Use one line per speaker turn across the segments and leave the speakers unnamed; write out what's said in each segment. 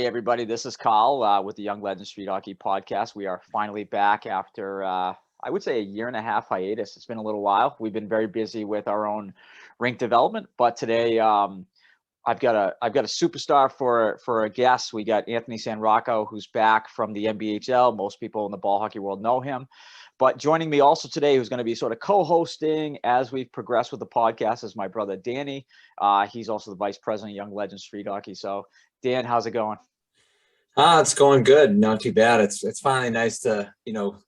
Hey everybody, this is Carl with the Young Legends Street Hockey Podcast. We are finally back after I would say a year and a half hiatus. It's been a little while. We've been very busy with our own rink development, but today I've got a superstar for a guest. We got Anthony Sanrocco, who's back from the NBHL. Most people in the ball hockey world know him. But joining me also today, who's going to be sort of co-hosting as we progress with the podcast, is my brother Danny. He's also the vice president of Young Legends Street Hockey. So, Dan, how's it going?
It's going good. Not too bad. It's finally nice to,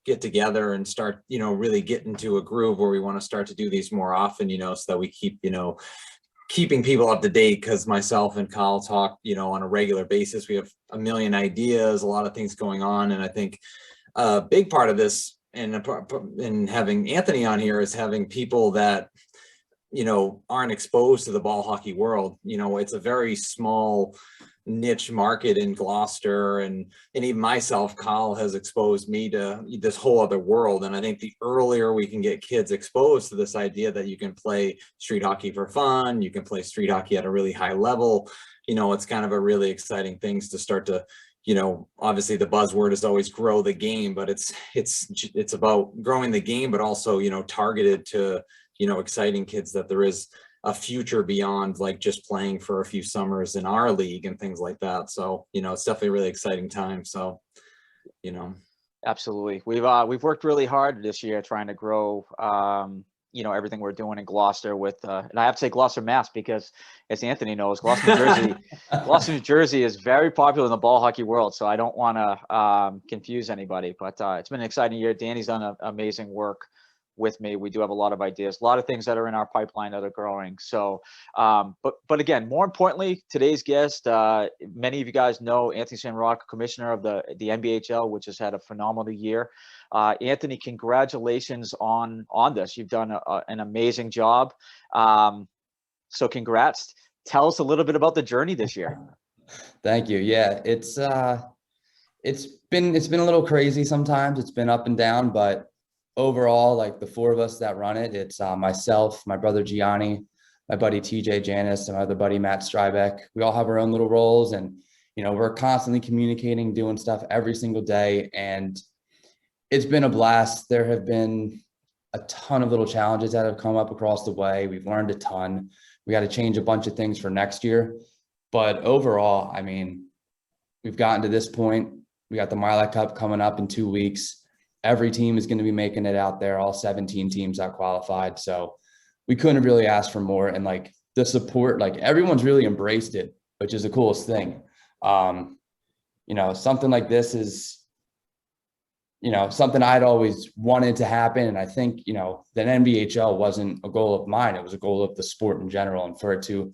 get together and start, really get into a groove where we want to start to do these more often, so that we keep, keeping people up to date, because myself and Kyle talk, on a regular basis. We have a million ideas, a lot of things going on. And I think a big part of this and having Anthony on here is having people that, aren't exposed to the ball hockey world. It's a very small niche market in Gloucester, and even myself, Kyle has exposed me to this whole other world. And I think the earlier we can get kids exposed to this idea that you can play street hockey for fun, you can play street hockey at a really high level, it's kind of a really exciting things to start to, obviously the buzzword is always grow the game, but it's about growing the game, but also, targeted to, exciting kids that there is a future beyond like just playing for a few summers in our league and things like that. So, it's definitely a really exciting time. So,
Absolutely. We've worked really hard this year trying to grow, everything we're doing in Gloucester with, and I have to say Gloucester, Mass, because as Anthony knows, Gloucester, New Jersey is very popular in the ball hockey world. So I don't want to confuse anybody, but it's been an exciting year. Danny's done amazing work with me. We do have a lot of ideas, a lot of things that are in our pipeline that are growing. So, but again, more importantly, today's guest, many of you guys know Anthony Sanrocco, commissioner of the NBHL, which has had a phenomenal year. Anthony, congratulations on this. You've done an amazing job. So congrats. Tell us a little bit about the journey this year.
Thank you. Yeah, it's been a little crazy sometimes. It's been up and down, but overall, like the four of us that run it, it's myself, my brother Gianni, my buddy TJ Janis, and my other buddy Matt Strybeck. We all have our own little roles, and we're constantly communicating, doing stuff every single day, and it's been a blast. There have been a ton of little challenges that have come up across the way. We've learned a ton. We got to change a bunch of things for next year, but overall, I mean, we've gotten to this point. We got the Mylec Cup coming up in 2 weeks. Every team is going to be making it out there, all 17 teams that qualified. So we couldn't really ask for more. And like the support, like everyone's really embraced it, which is the coolest thing. Something like this is, something I'd always wanted to happen. And I think, that NBHL wasn't a goal of mine. It was a goal of the sport in general. And for it to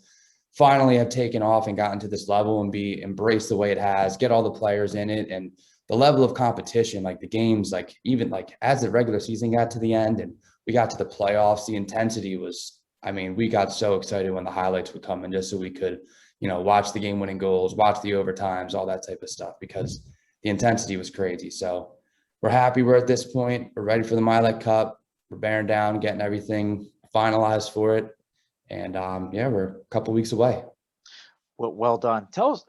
finally have taken off and gotten to this level and be embraced the way it has, get all the players in it, and the level of competition, like the games, like even like as the regular season got to the end and we got to the playoffs, the intensity was, we got so excited when the highlights would come in just so we could, watch the game winning goals, watch the overtimes, all that type of stuff, because the intensity was crazy. So we're happy we're at this point. We're ready for the Mylec Cup. We're bearing down, getting everything finalized for it. And we're a couple weeks away.
Well done. Tell us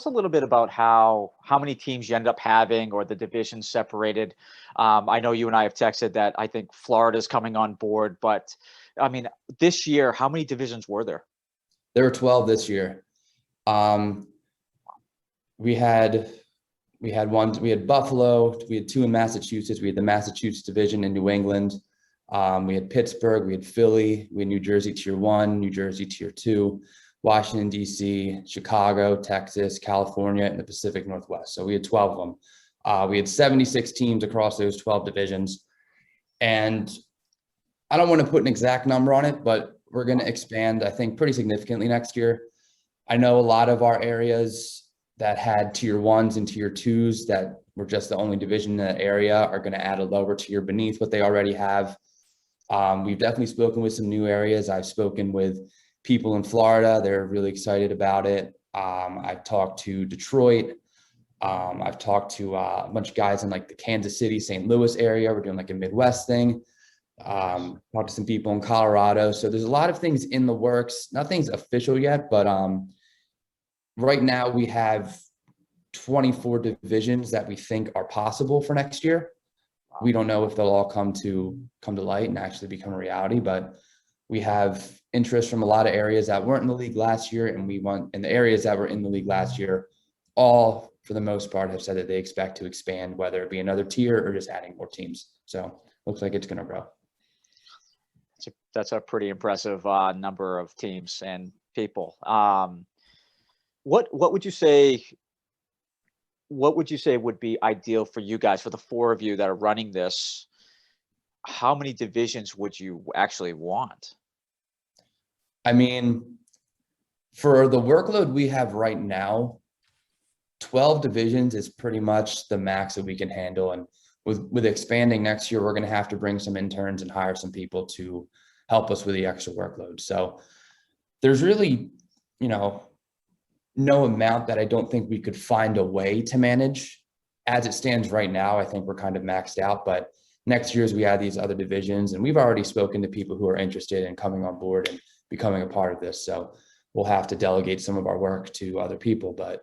a little bit about how many teams you end up having, or the divisions separated. I know you and I have texted that I think Florida's coming on board, but this year, how many divisions were there?
There were 12 this year. We had Buffalo, we had 2 in Massachusetts. We had the Massachusetts division in New England. We had Pittsburgh, we had Philly, we had New Jersey Tier 1, New Jersey Tier 2. Washington, D.C., Chicago, Texas, California, and the Pacific Northwest. So we had 12 of them. We had 76 teams across those 12 divisions. And I don't want to put an exact number on it, but we're going to expand, I think, pretty significantly next year. I know a lot of our areas that had Tier 1s and Tier 2s that were just the only division in the area are going to add a lower tier beneath what they already have. We've definitely spoken with some new areas. I've spoken with people in Florida. They're really excited about it. I've talked to Detroit. I've talked to a bunch of guys in like the Kansas City, St. Louis area. We're doing like a Midwest thing. Talked to some people in Colorado. So there's a lot of things in the works. Nothing's official yet, but right now we have 24 divisions that we think are possible for next year. We don't know if they'll all come to light and actually become a reality, but we have interest from a lot of areas that weren't in the league last year, and the areas that were in the league last year, all for the most part have said that they expect to expand, whether it be another tier or just adding more teams. So looks like it's going to grow.
That's a pretty impressive number of teams and people. What would you say? What would you say would be ideal for you guys, for the four of you that are running this? How many divisions would you actually want?
I mean, for the workload we have right now, 12 divisions is pretty much the max that we can handle. And with expanding next year, we're going to have to bring some interns and hire some people to help us with the extra workload. So there's really, no amount that I don't think we could find a way to manage. As it stands right now, I think we're kind of maxed out, but next year as we add these other divisions, and we've already spoken to people who are interested in coming on board and becoming a part of this. So we'll have to delegate some of our work to other people, but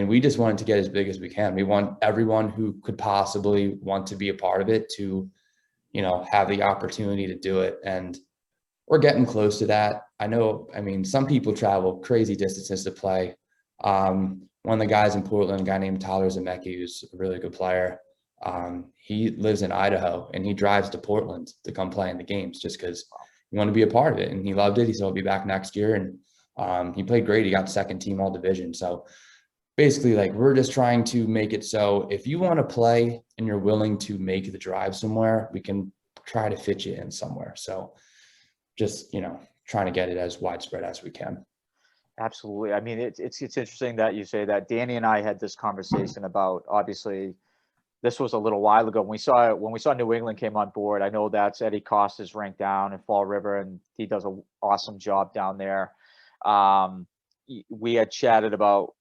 we just want it to get as big as we can. We want everyone who could possibly want to be a part of it to, have the opportunity to do it. And we're getting close to that. Some people travel crazy distances to play. One of the guys in Portland, a guy named Tyler Zemecki, who's a really good player, he lives in Idaho and he drives to Portland to come play in the games just because he wanted to be a part of it. And he loved it. He said he'll be back next year. And he played great. He got second team all division. So basically, we're just trying to make it so if you want to play and you're willing to make the drive somewhere, we can try to fit you in somewhere. So just, trying to get it as widespread as we can.
Absolutely. It's interesting that you say that. Danny and I had this conversation about, obviously, this was a little while ago when we saw New England came on board. I know that's Eddie Costa's ranked down in Fall River, and he does an awesome job down there. We had chatted about,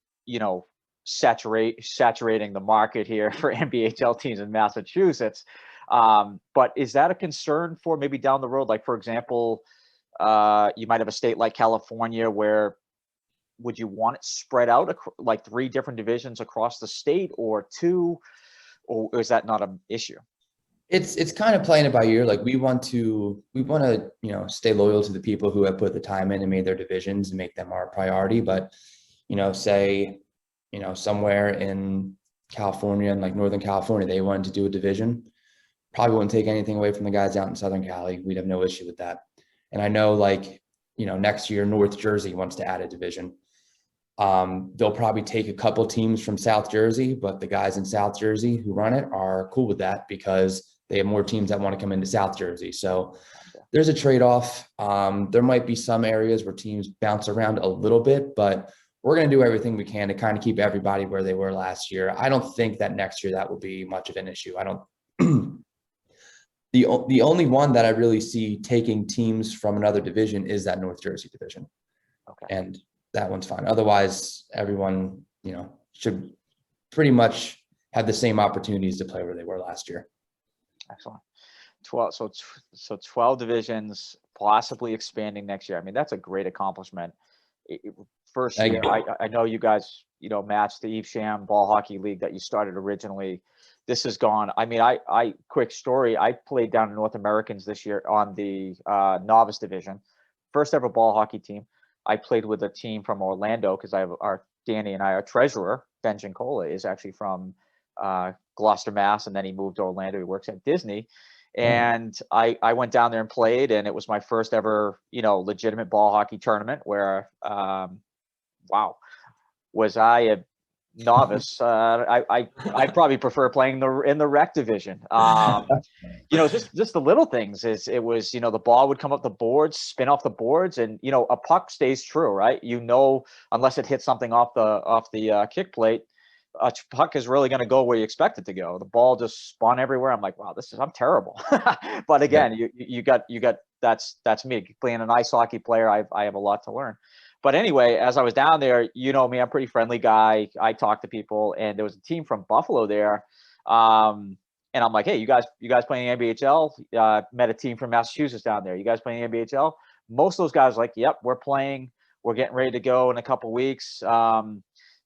saturating the market here for NBHL teams in Massachusetts. But is that a concern for maybe down the road? Like, for example, you might have a state like California where would you want it spread out like 3 different divisions across the state or 2, or is that not an issue?
It's kind of playing it by ear. We want to, stay loyal to the people who have put the time in and made their divisions and make them our priority. But, say, somewhere in California and Northern California, they wanted to do a division. Probably wouldn't take anything away from the guys out in Southern Cali. We'd have no issue with that. And I know next year, North Jersey wants to add a division. They'll probably take a couple teams from South Jersey, but the guys in South Jersey who run it are cool with that because they have more teams that want to come into South Jersey. So there's a trade-off. There might be some areas where teams bounce around a little bit, but we're going to do everything we can to kind of keep everybody where they were last year. I don't think that next year that will be much of an issue. The only one that I really see taking teams from another division is that North Jersey division.
Okay.
And that one's fine. Otherwise, everyone, should pretty much have the same opportunities to play where they were last year.
Excellent. 12. So 12 divisions, possibly expanding next year. That's a great accomplishment. First year, I know you guys, matched the Evesham Ball Hockey League that you started originally. This has gone. I quick story. I played down in North Americans this year on the novice division, first ever ball hockey team. I played with a team from Orlando because Danny and I, our treasurer, Ben Giancola, is actually from Gloucester, Mass. And then he moved to Orlando. He works at Disney. And I went down there and played, and it was my first ever, legitimate ball hockey tournament where, wow, was I a novice? I probably prefer playing in the rec division. Just the little things it was, the ball would come up the boards, spin off the boards, and a puck stays true, right? Unless it hits something off the kick plate, a puck is really going to go where you expect it to go. The ball just spun everywhere. I'm like, wow, I'm terrible. But again, you got that's me being an ice hockey player. I have a lot to learn. But anyway, as I was down there, me, I'm a pretty friendly guy. I talk to people, and there was a team from Buffalo there. And I'm like, hey, you guys playing NBHL? Met a team from Massachusetts down there. You guys playing NBHL? Most of those guys were like, yep, we're playing. We're getting ready to go in a couple weeks.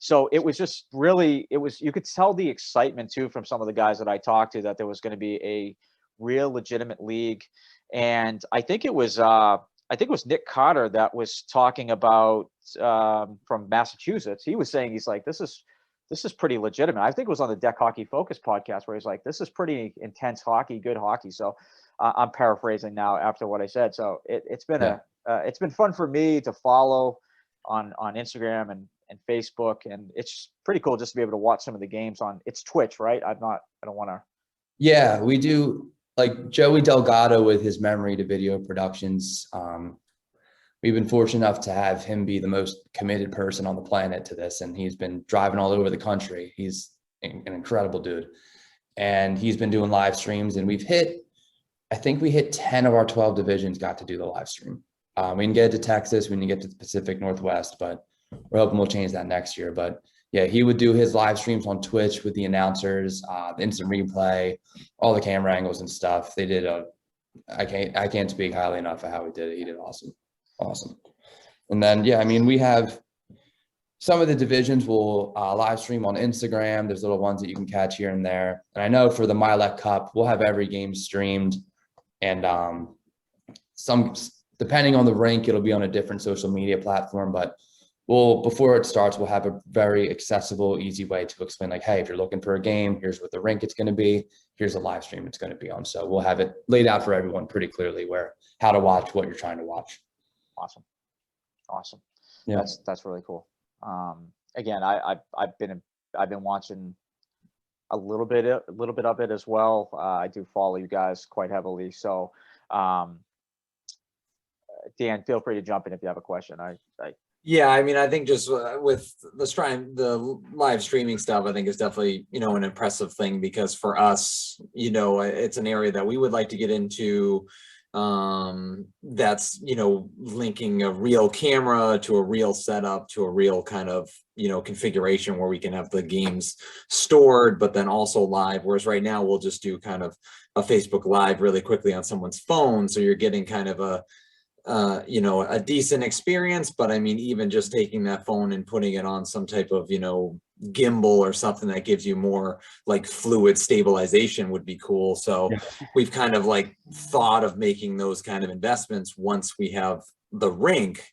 So it was just really, you could tell the excitement too from some of the guys that I talked to, that there was going to be a real legitimate league. And I think it was Nick Carter that was talking about, from Massachusetts. He was saying, he's like, this is pretty legitimate. I think it was on the Deck Hockey Focus podcast where he's like, this is pretty intense hockey, good hockey. So I'm paraphrasing now after what I said. So it's been it's been fun for me to follow on Instagram and Facebook, and it's pretty cool just to be able to watch some of the games on, it's Twitch, right? I don't want to.
Yeah, we do, like Joey Delgado with his Memory to Video Productions. We've been fortunate enough to have him be the most committed person on the planet to this, and he's been driving all over the country. He's an incredible dude, and he's been doing live streams, and I think we hit 10 of our 12 divisions got to do the live stream. We can get to Texas, we can get to the Pacific Northwest, but we're hoping we'll change that next year. But yeah, he would do his live streams on Twitch with the announcers, the instant replay, all the camera angles and stuff. They did I can't speak highly enough of how he did it. He did awesome. And then, yeah, I mean, we have some of the divisions will live stream on Instagram. There's little ones that you can catch here and there. And I know for the Mylec Cup, we'll have every game streamed, and some, depending on the rink, it'll be on a different social media platform, but before it starts, we'll have a very accessible, easy way to explain, like, hey, if you're looking for a game, here's what the rink it's going to be, here's a live stream it's going to be on. So we'll have it laid out for everyone pretty clearly, how to watch what you're trying to watch.
Awesome.
Yeah,
that's really cool. Again, I've been watching a little bit of it as well. I do follow you guys quite heavily. So, Dan, feel free to jump in if you have a question.
Yeah, I mean, I think just with the live streaming stuff, I think is definitely, an impressive thing, because for us, it's an area that we would like to get into. That's, linking a real camera to a real setup to a real kind of, configuration where we can have the games stored, but then also live. Whereas right now we'll just do kind of a Facebook Live really quickly on someone's phone. So you're getting kind of a decent experience. But I mean, even just taking that phone and putting it on some type of, gimbal or something that gives you more like fluid stabilization would be cool. So we've kind of like thought of making those kind of investments once we have the rink.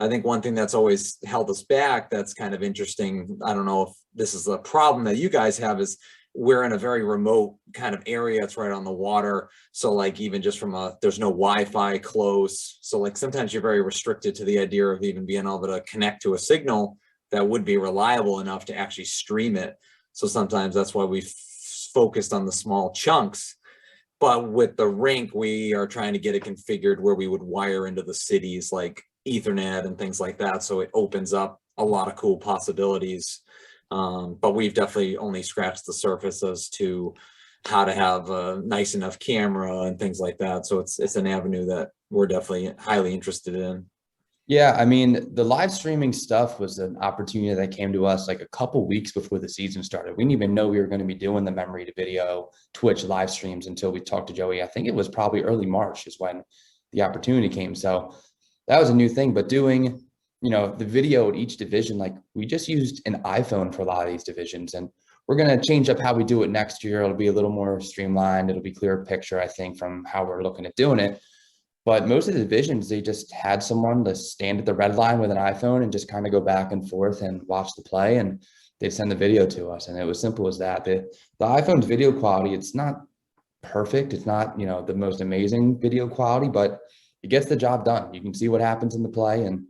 I think one thing that's always held us back, that's kind of interesting, I don't know if this is a problem that you guys have, is we're in a very remote kind of area. It's right on the water. So like, even just there's no Wi-Fi close. So like sometimes you're very restricted to the idea of even being able to connect to a signal that would be reliable enough to actually stream it. So sometimes that's why we've focused on the small chunks. But with the rink, we are trying to get it configured where we would wire into the cities like Ethernet and things like that. So it opens up a lot of cool possibilities. But we've definitely only scratched the surface as to how to have a nice enough camera and things like that. So it's an avenue that we're definitely highly interested in.
Yeah, I mean, the live streaming stuff was an opportunity that came to us like a couple weeks before the season started. We didn't even know we were going to be doing the Memory to Video Twitch live streams until we talked to Joey. I think it was probably early March is when the opportunity came. So that was a new thing. But doing, the video at each division, like we just used an iPhone for a lot of these divisions, and we're going to change up how we do it next year. It'll be a little more streamlined. It'll be clearer picture, I think, from how we're looking at doing it. But most of the divisions, they just had someone to stand at the red line with an iPhone and just kind of go back and forth and watch the play, and they'd send the video to us. And it was simple as that. The iPhone's video quality, it's not perfect. It's not, the most amazing video quality, but it gets the job done. You can see what happens in the play, and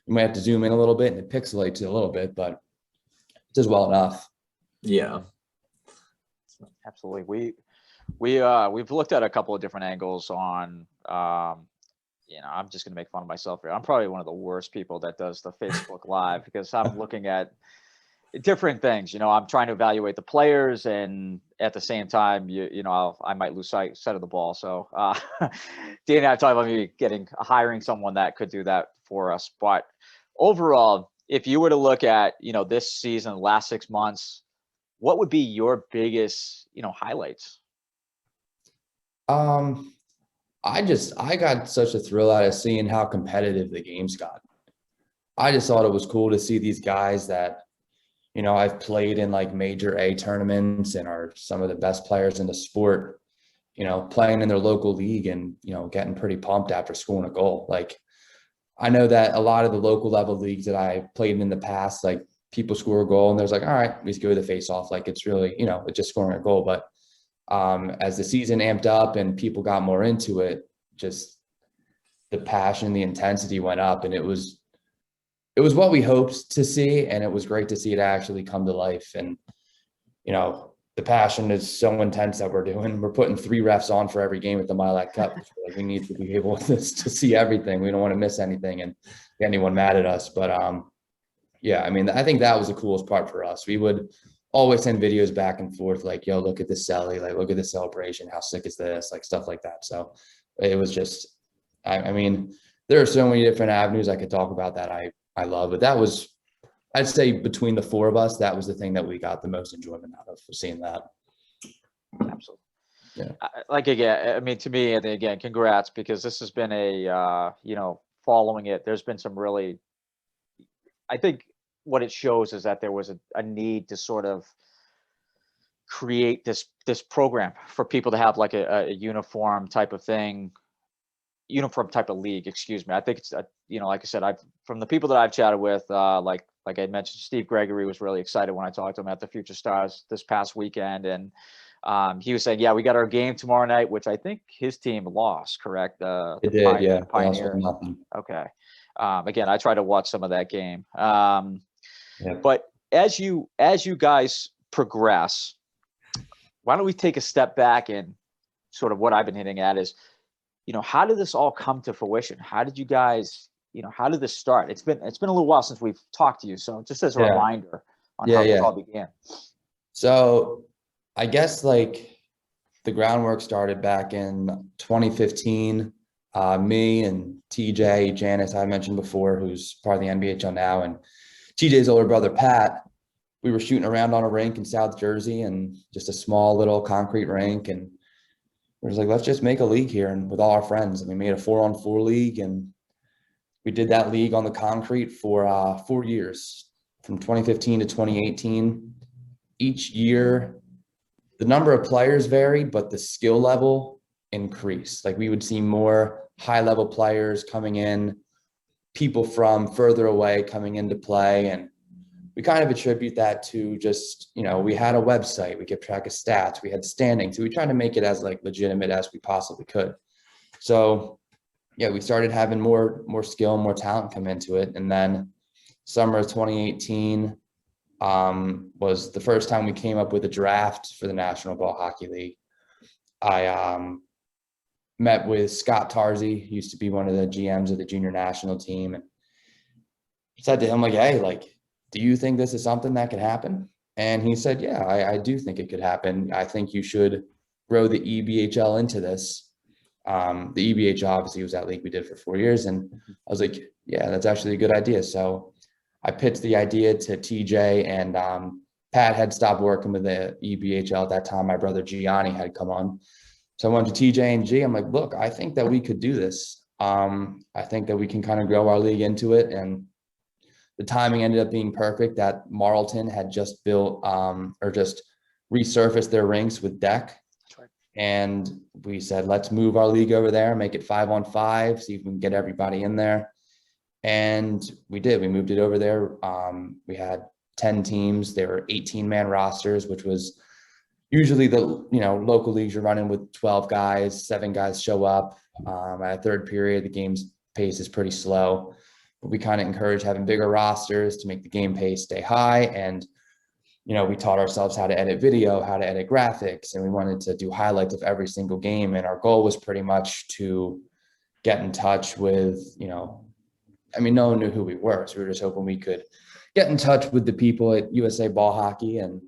you might have to zoom in a little bit and it pixelates it a little bit, but it does well enough.
Yeah.
Absolutely. We've looked at a couple of different angles on, I'm just going to make fun of myself here. I'm probably one of the worst people that does the Facebook Live, because I'm looking at different things. I'm trying to evaluate the players, and at the same time, I might lose sight of the ball. So Dan and I talked about maybe hiring someone that could do that for us. But overall, if you were to look at, this season, last 6 months, what would be your biggest, highlights?
I got such a thrill out of seeing how competitive the games got. I just thought it was cool to see these guys that You know, I've played in like major A tournaments and are some of the best players in the sport, you know, playing in their local league and, you know, getting pretty pumped after scoring a goal. Like, I know that a lot of the local level leagues that I played in the past, like people score a goal and there's like, all right, we just go to the face off. Like it's really, you know, it's just scoring a goal. But as the season amped up and people got more into it, just the passion, the intensity went up, and it was what we hoped to see. And it was great to see it actually come to life. And, you know, the passion is so intense that we're putting 3 refs on for every game at the Mylec Cup. Like we need to be able to see everything. We don't want to miss anything and get anyone mad at us. But yeah, I mean, I think that was the coolest part for us. We would always send videos back and forth, like, yo, look at this celly, like, look at this celebration. How sick is this? Like stuff like that. So it was just, I mean, there are so many different avenues I could talk about that I love, but that was, I'd say between the 4 of us, that was the thing that we got the most enjoyment out of, seeing that.
Absolutely.
Yeah.
Like, again, I mean, to me, and again, congrats, because this has been a, you know, following it, there's been some really, I think what it shows is that there was a need to sort of create this program for people to have like a uniform type of thing, uniform type of league, excuse me. I think it's, you know, like I said, from the people that I've chatted with, like I mentioned, Steve Gregory was really excited when I talked to him at the Future Stars this past weekend. And he was saying, yeah, we got our game tomorrow night, which I think his team lost, correct?
It did, yeah.
Pioneer. Okay. Again, I tried to watch some of that game. But as you guys progress, why don't we take a step back, and sort of what I've been hitting at is, you know, how did this all come to fruition? How did you guys, you know, how did this start? It's been a little while since we've talked to you. So just as a reminder on how this all began.
So I guess like the groundwork started back in 2015. Me and TJ, Janice, I mentioned before, who's part of the NBHL now, and TJ's older brother, Pat, we were shooting around on a rink in South Jersey, and just a small little concrete rink. And we was like, let's just make a league here, and with all our friends. And we made a 4-on-4 league, and we did that league on the concrete for 4 years, from 2015 to 2018. Each year, the number of players varied, but the skill level increased. Like we would see more high-level players coming in, people from further away coming into play. And we kind of attribute that to just, you know, we had a website, we kept track of stats, we had standings. So we tried to make it as like legitimate as we possibly could. So yeah, we started having more skill, more talent come into it. And then summer of 2018 was the first time we came up with a draft for the National Ball Hockey League. I met with Scott Tarzi, he used to be one of the GMs of the junior national team, and said to him, like, hey, like, do you think this is something that could happen? And he said, yeah, I do think it could happen. I think you should grow the EBHL into this. The EBHL obviously was that league we did for 4 years. And I was like, yeah, that's actually a good idea. So I pitched the idea to TJ, and Pat had stopped working with the EBHL at that time. My brother Gianni had come on. So I went to TJ and G. I'm like, look, I think that we could do this. I think that we can kind of grow our league into it. And the timing ended up being perfect that Marlton had just built or just resurfaced their rinks with deck.
That's right.
And we said, let's move our league over there, make it 5-on-5, see if we can get everybody in there. And we did. We moved it over there. We had 10 teams. There were 18-man rosters, which was usually the, you know, local leagues you're running with 12 guys, 7 guys show up. At a third period, the game's pace is pretty slow. But we kind of encourage having bigger rosters to make the game pace stay high. And, you know, we taught ourselves how to edit video, how to edit graphics, and we wanted to do highlights of every single game. And our goal was pretty much to get in touch with, you know, I mean, no one knew who we were. So we were just hoping we could get in touch with the people at USA Ball Hockey and,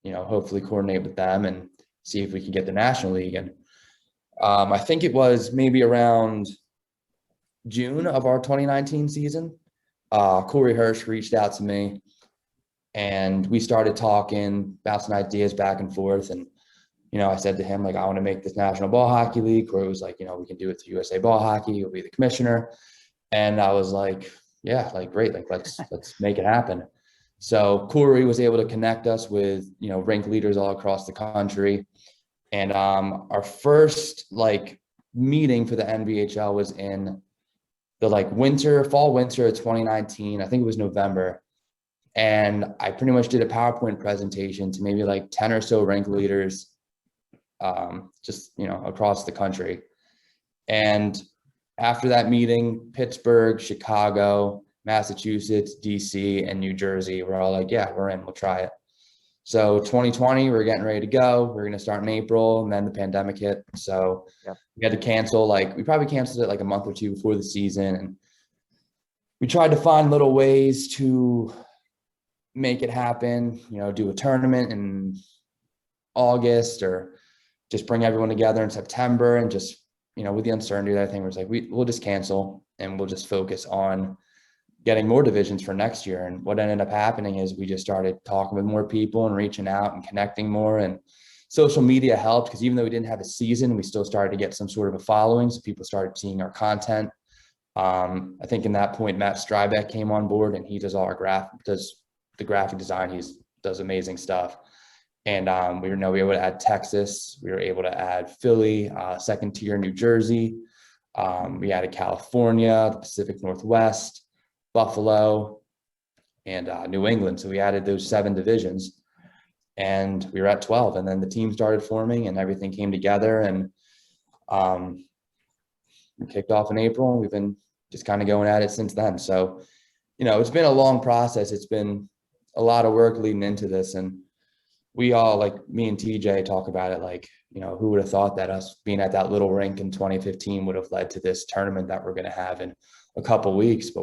you know, hopefully coordinate with them and see if we can get the National League. And I think it was maybe around June of our 2019 season, Corey Hirsch reached out to me, and we started talking, bouncing ideas back and forth. And, you know, I said to him, like, I want to make this National Ball Hockey League. Corey was like, you know, we can do it to USA Ball Hockey. You'll be the commissioner. And I was like, yeah, like, great. Like, let's make it happen. So Corey was able to connect us with, rink leaders all across the country. And our first meeting for the NBHL was in the fall winter of 2019. I think it was November. And I pretty much did a PowerPoint presentation to maybe 10 or so rink leaders, across the country. And after that meeting, Pittsburgh, Chicago, Massachusetts, DC, and New Jersey were all like, yeah, we're in, we'll try it. So 2020, we're getting ready to go. We're going to start in April, and then the pandemic hit. So we had to cancel, we probably canceled it a month or two before the season. And we tried to find little ways to make it happen, do a tournament in August or just bring everyone together in September. And just, with the uncertainty that I think was we'll just cancel and we'll just focus on getting more divisions for next year. And what ended up happening is we just started talking with more people and reaching out and connecting more, and social media helped, because even though we didn't have a season, we still started to get some sort of a following. So people started seeing our content. I think in that point, Matt Strybeck came on board, and he does all our does the graphic design. He does amazing stuff. And we were able to add Texas. We were able to add Philly, second tier New Jersey. We added California, the Pacific Northwest, Buffalo, and New England. So we added those 7 divisions, and we were at 12. And then the team started forming, and everything came together. And we kicked off in April, and we've been just kind of going at it since then. So, it's been a long process. It's been a lot of work leading into this. And we all, me and TJ, talk about it who would have thought that us being at that little rink in 2015 would have led to this tournament that we're going to have in a couple weeks. But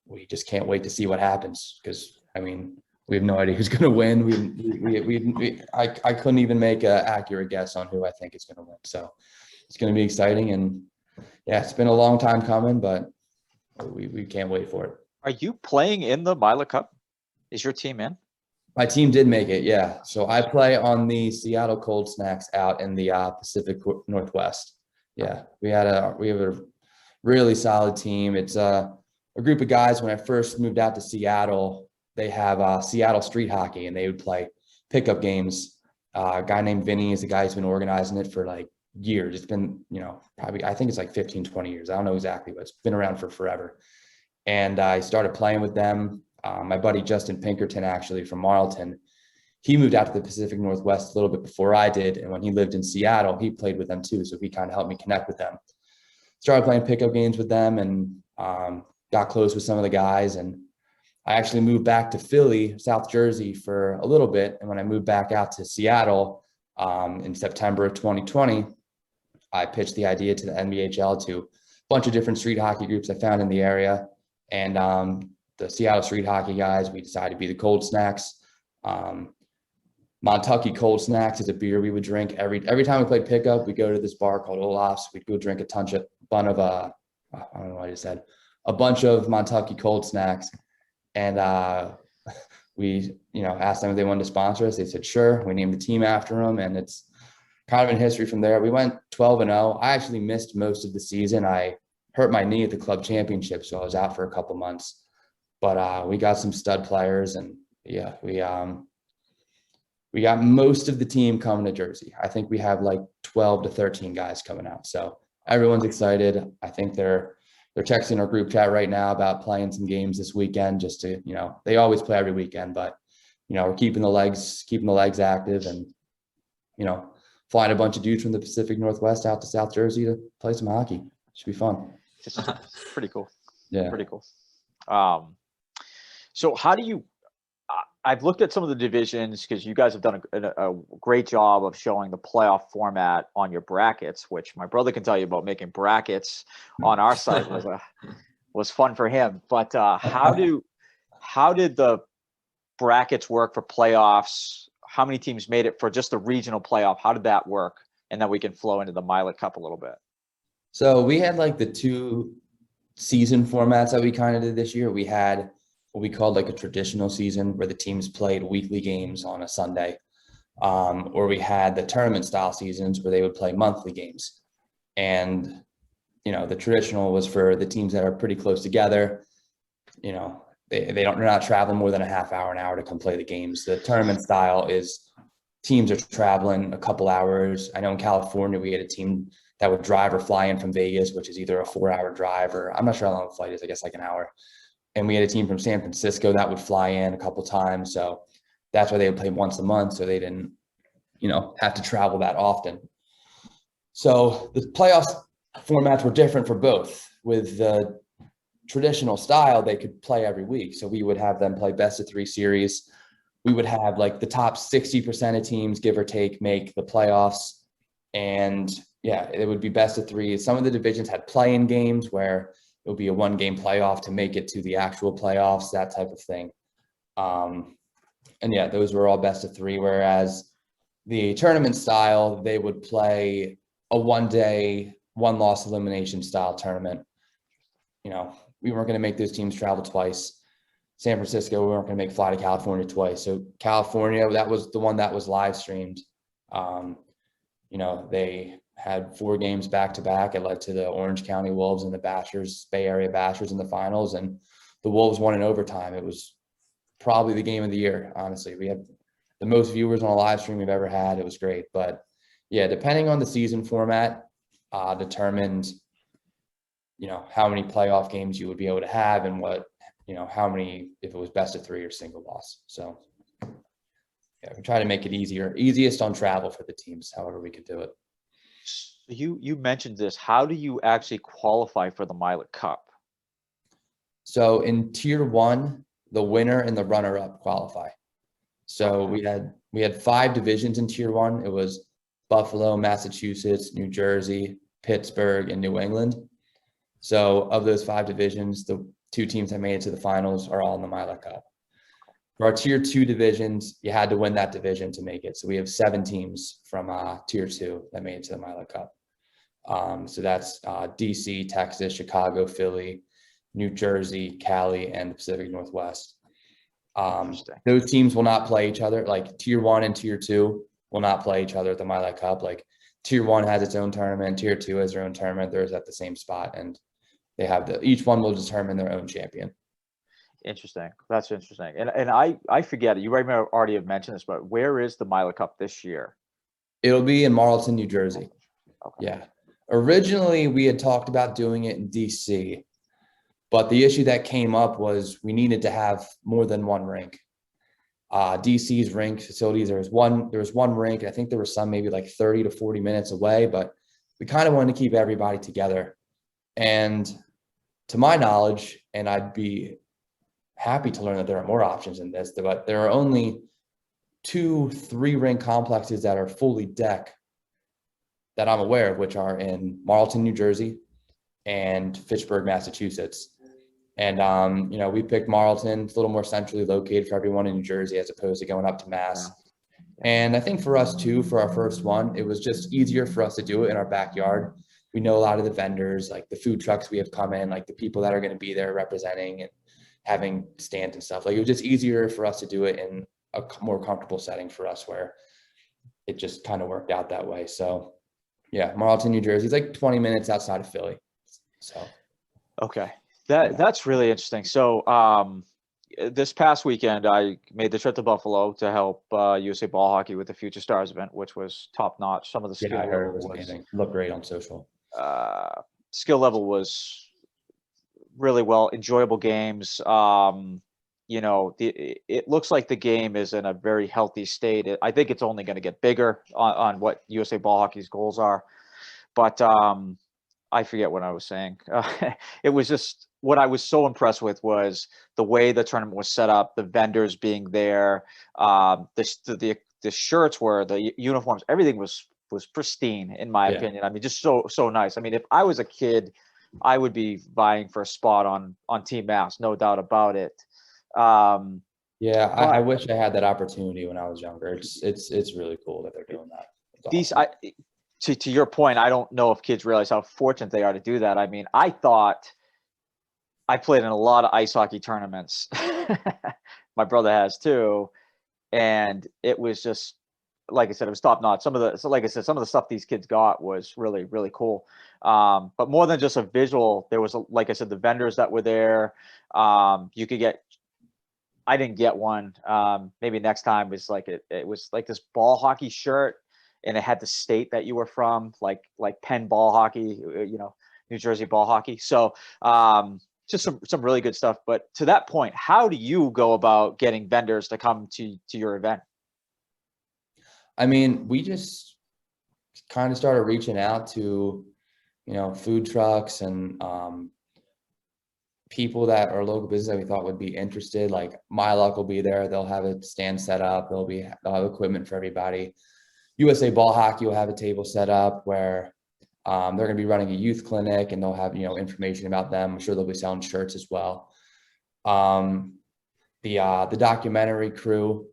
we just can't wait to see what happens, because we have no idea who's going to win. I couldn't even make an accurate guess on who I think is going to win. So it's going to be exciting. And yeah, it's been a long time coming, but we can't wait for it.
Are you playing in the Mylec Cup? Is your team in?
My team did make it, yeah. So I play on the Seattle Cold Snacks out in the Pacific Northwest. Yeah, we have a really solid team. It's a group of guys. When I first moved out to Seattle, they have Seattle street hockey, and they would play pickup games. A guy named Vinny is the guy who's been organizing it for years. It's been, probably, I think it's 15, 20 years. I don't know exactly, but it's been around for forever. And I started playing with them. My buddy Justin Pinkerton, actually from Marlton, he moved out to the Pacific Northwest a little bit before I did. And when he lived in Seattle, he played with them too. So he kind of helped me connect with them. Started playing pickup games with them, and got close with some of the guys. And I actually moved back to Philly, South Jersey for a little bit. And when I moved back out to Seattle in September of 2020, I pitched the idea to the NBHL to a bunch of different street hockey groups I found in the area. And the Seattle street hockey guys, we decided to be the Cold Snacks. Montucky Cold Snacks is a beer we would drink every time we played pickup. We go to this bar called Olaf's. We'd go drink a bunch of I don't know what I just said, a bunch of Montucky Cold Snacks. And we, asked them if they wanted to sponsor us. They said, sure. We named the team after them, and it's kind of in history from there. We went 12-0. I actually missed most of the season. I hurt my knee at the club championship, so I was out for a couple months. But we got some stud players, and yeah, we got most of the team coming to Jersey. I think we have 12 to 13 guys coming out. So everyone's excited. I think they're texting our group chat right now about playing some games this weekend, just to, they always play every weekend, but we're keeping the legs active, and, flying a bunch of dudes from the Pacific Northwest out to South Jersey to play some hockey. Should be fun.
It's pretty cool.
Yeah.
Pretty cool. So how do you, I've looked at some of the divisions, because you guys have done a great job of showing the playoff format on your brackets, which my brother can tell you about. Making brackets on our site was fun for him. But how did the brackets work for playoffs? How many teams made it for just the regional playoff? How did that work? And then we can flow into the Mylec Cup a little bit.
So we had the 2 season formats that we kind of did this year. We had what we called a traditional season, where the teams played weekly games on a Sunday. Or we had the tournament style seasons where they would play monthly games. And, the traditional was for the teams that are pretty close together. They they're not traveling more than a half hour, an hour to come play the games. The tournament style is teams are traveling a couple hours. I know in California, we had a team that would drive or fly in from Vegas, which is either a 4-hour drive or I'm not sure how long the flight is, I guess like an hour. And we had a team from San Francisco that would fly in a couple times. So that's why they would play once a month. So they didn't, have to travel that often. So the playoffs formats were different for both. With the traditional style, they could play every week. So we would have them play best of 3 series. We would have like the top 60% of teams, give or take, make the playoffs. And yeah, it would be best of 3. Some of the divisions had play-in games where it would be a 1-game playoff to make it to the actual playoffs, that type of thing. And yeah, those were all best of 3. Whereas the tournament style, they would play a 1-day, 1-loss elimination style tournament. We weren't going to make those teams travel twice. San Francisco, we weren't going to fly to California twice. So California, that was the one that was live streamed. They had 4 games back to back. It led to the Orange County Wolves and the Bay Area Bashers in the finals, and the Wolves won in overtime. It was probably the game of the year, honestly. We had the most viewers on a live stream we've ever had. It was great. But yeah, depending on the season format, determined, how many playoff games you would be able to have and what, how many, if it was best of 3 or single loss. So yeah, we try to make it easiest on travel for the teams, however we could do it.
You mentioned this. How do you actually qualify for the Mylec Cup?
So in Tier 1, the winner and the runner-up qualify. So we had 5 divisions in Tier 1. It was Buffalo, Massachusetts, New Jersey, Pittsburgh, and New England. So of those 5 divisions, the 2 teams that made it to the finals are all in the Mylec Cup. For our Tier 2 divisions, you had to win that division to make it. So we have 7 teams from Tier 2 that made it to the Mylec Cup. So that's DC, Texas, Chicago, Philly, New Jersey, Cali, and the Pacific Northwest. Those teams will not play each other. Like Tier 1 and Tier 2 will not play each other at the Mylec Cup. Like Tier 1 has its own tournament, Tier 2 has their own tournament. They're at the same spot, and they have each one will determine their own champion.
Interesting. That's interesting. And I forget it. You already have mentioned this, but where is the Mylec Cup this year?
It'll be in Marlton, New Jersey.
Okay.
Yeah. Originally, we had talked about doing it in DC, but the issue that came up was we needed to have more than one rink. DC's rink facilities, there was one rink. I think there were some maybe like 30 to 40 minutes away, but we kind of wanted to keep everybody together. And to my knowledge, and I'd be happy to learn that there are more options in this, but there are only 2 3-rink complexes that are fully deck that I'm aware of, which are in Marlton, New Jersey, and Fitchburg, Massachusetts. And, we picked Marlton. It's a little more centrally located for everyone in New Jersey as opposed to going up to Mass. And I think for us too, for our first one, it was just easier for us to do it in our backyard. We know a lot of the vendors, like the food trucks we have come in, like the people that are going to be there representing and having stands and stuff. Like it was just easier for us to do it in a more comfortable setting for us, where it just kind of worked out that way. So yeah, Marlton, New Jersey is like 20 minutes outside of Philly. So
okay. That's really interesting. So this past weekend, I made the trip to Buffalo to help USA Ball Hockey with the Future Stars event, which was top notch. Some of the skill
I heard it
level
was amazing. Looked great on social.
Skill level was really well, enjoyable games. It looks like the game is in a very healthy state. I think it's only going to get bigger on what USA Ball Hockey's goals are. But I forget what I was saying. It was just what I was so impressed with was the way the tournament was set up, the vendors being there, the shirts were, the uniforms, everything was pristine in my opinion. I mean, just so nice. I mean, if I was a kid, I would be vying for a spot on Team Mass, no doubt about it.
I wish I had that opportunity when I was younger. It's really cool that they're doing that. Awesome.
To your point, I don't know if kids realize how fortunate they are to do that. I mean, I thought I played in a lot of ice hockey tournaments. My brother has too. And it was just, like I said, it was top notch. Some of the stuff these kids got was really, really cool. But more than just a visual, there was, like I said, the vendors that were there. You could get I didn't get one. Maybe next time was like it was like this ball hockey shirt, and it had the state that you were from, like Penn ball hockey, New Jersey ball hockey. So just some really good stuff. But to that point, how do you go about getting vendors to come to your event?
I mean, we just kind of started reaching out to, food trucks and people that are local business that we thought would be interested. Like Mylec will be there. They'll have a stand set up. They'll have equipment for everybody. USA Ball Hockey will have a table set up where they're going to be running a youth clinic, and they'll have, information about them. I'm sure they'll be selling shirts as well. The documentary crew,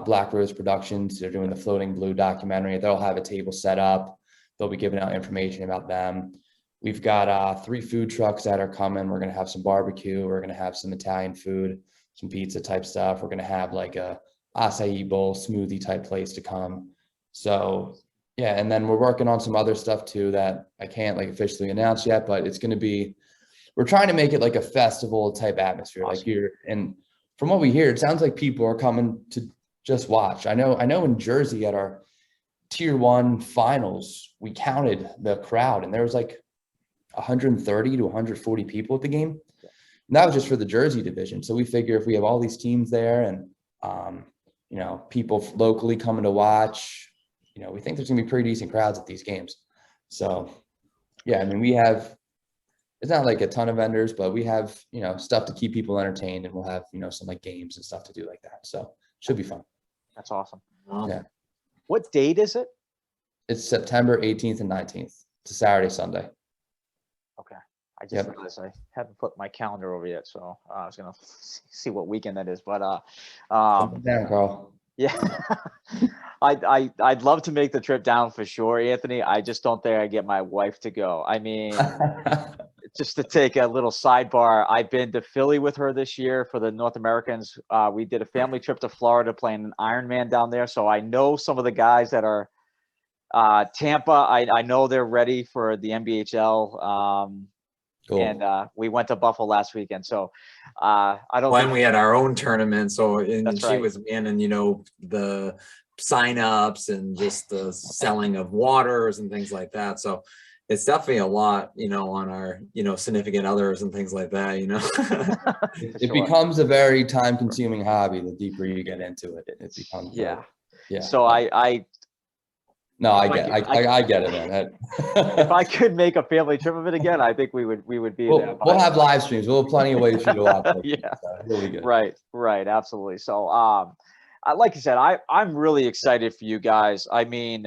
Black Rose Productions, they're doing the Floating Blue documentary. They'll have a table set up. They'll be giving out information about them. We've got 3 food trucks that are coming. We're going to have some barbecue. We're going to have some Italian food, some pizza type stuff. We're going to have like a acai bowl smoothie type place to come. So yeah, and then we're working on some other stuff too that I can't like officially announce yet, but it's going to be, we're trying to make it like a festival type atmosphere.
Awesome.
And from what we hear, it sounds like people are coming to just watch. I know in Jersey at our Tier 1 finals, we counted the crowd, and there was like 130 to 140 people at the game. And that was just for the Jersey division. So we figure if we have all these teams there and, people locally coming to watch, we think there's gonna be pretty decent crowds at these games. So yeah, I mean, it's not like a ton of vendors, but we have, stuff to keep people entertained, and we'll have, some like games and stuff to do like that. So should be fun.
That's awesome.
Yeah.
What date is it?
It's September 18th and 19th. It's a Saturday, Sunday.
Okay. I just realized I haven't put my calendar over yet, so I was gonna see what weekend that is. But
Down, Carl.
yeah, I'd love to make the trip down for sure, Anthony. I just don't think I get my wife to go. I mean, just to take a little sidebar, I've been to Philly with her this year for the North Americans. We did a family trip to Florida playing an Ironman down there, so I know some of the guys that are Tampa. I know they're ready for the NBHL. Cool. And we went to Buffalo last weekend. So I don't.
When we had our own tournament, so and she
right.
was manning, the sign-ups and just the selling of waters and things like that. So it's definitely a lot, on our, significant others and things like that,
It becomes a very time-consuming hobby the deeper you get into it. It becomes
yeah.
Yeah.
So I
I get it, man.
If I could make a family trip of it again, I think we would be there.
We'll have live streams. We'll have plenty of ways for you to watch it.
Yeah.
So really good.
Right. Absolutely. So, like you said, I'm really excited for you guys. I mean,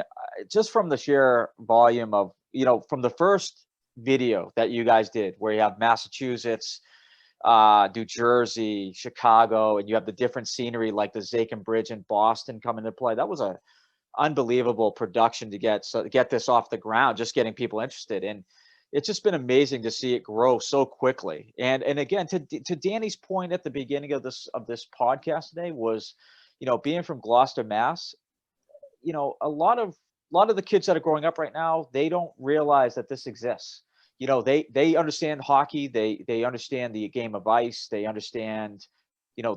just from the sheer volume of, from the first video that you guys did, where you have Massachusetts, New Jersey, Chicago, and you have the different scenery like the Zakin Bridge in Boston coming to play. That was a unbelievable production to get this off the ground, just getting people interested. And it's just been amazing to see it grow so quickly. And again, to Danny's point at the beginning of this podcast today was, being from Gloucester, Mass, a lot of the kids that are growing up right now, they don't realize that this exists. They understand hockey, they understand the game of ice, they understand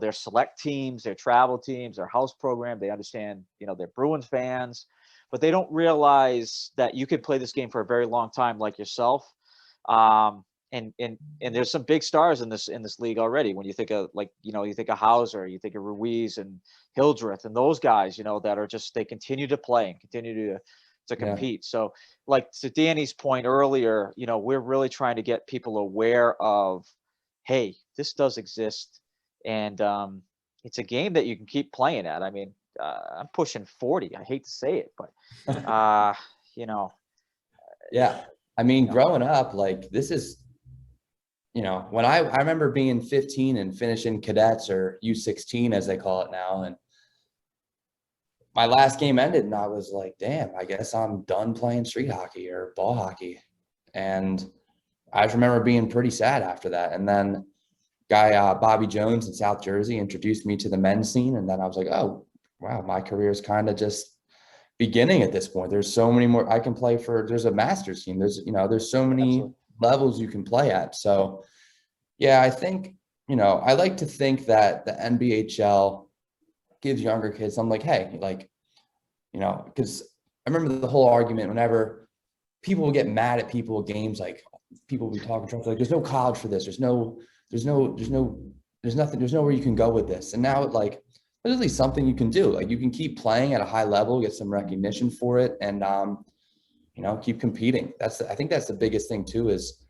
their select teams, their travel teams, their house program. They understand, they're Bruins fans, but they don't realize that you could play this game for a very long time, like yourself. And there's some big stars in this league already. When you think of you think of Hauser, you think of Ruiz and Hildreth and those guys, that are just, they continue to play and continue to compete. Yeah. So like to Danny's point earlier, we're really trying to get people aware of, hey, this does exist. And it's a game that you can keep playing at. I mean, I'm pushing 40. I hate to say it, but
Yeah, I mean, growing up, like this is, when I remember being 15 and finishing cadets, or U16 as they call it now, and my last game ended, and I was like, damn, I guess I'm done playing street hockey or ball hockey. And I just remember being pretty sad after that. And then guy Bobby Jones in South Jersey introduced me to the men's scene, and then I was like, oh wow, my career is kind of just beginning at this point. There's so many more I can play for. There's a master's team. There's so many levels you can play at. So yeah, I think I like to think that the NBHL gives younger kids, I'm like, hey, like, because I remember the whole argument whenever people will get mad at people at games, like people will be talking trash, like, there's no college for this. There's nothing, there's nowhere you can go with this. And now like, there's at least something you can do. Like you can keep playing at a high level, get some recognition for it, and, keep competing. I think that's the biggest thing too is,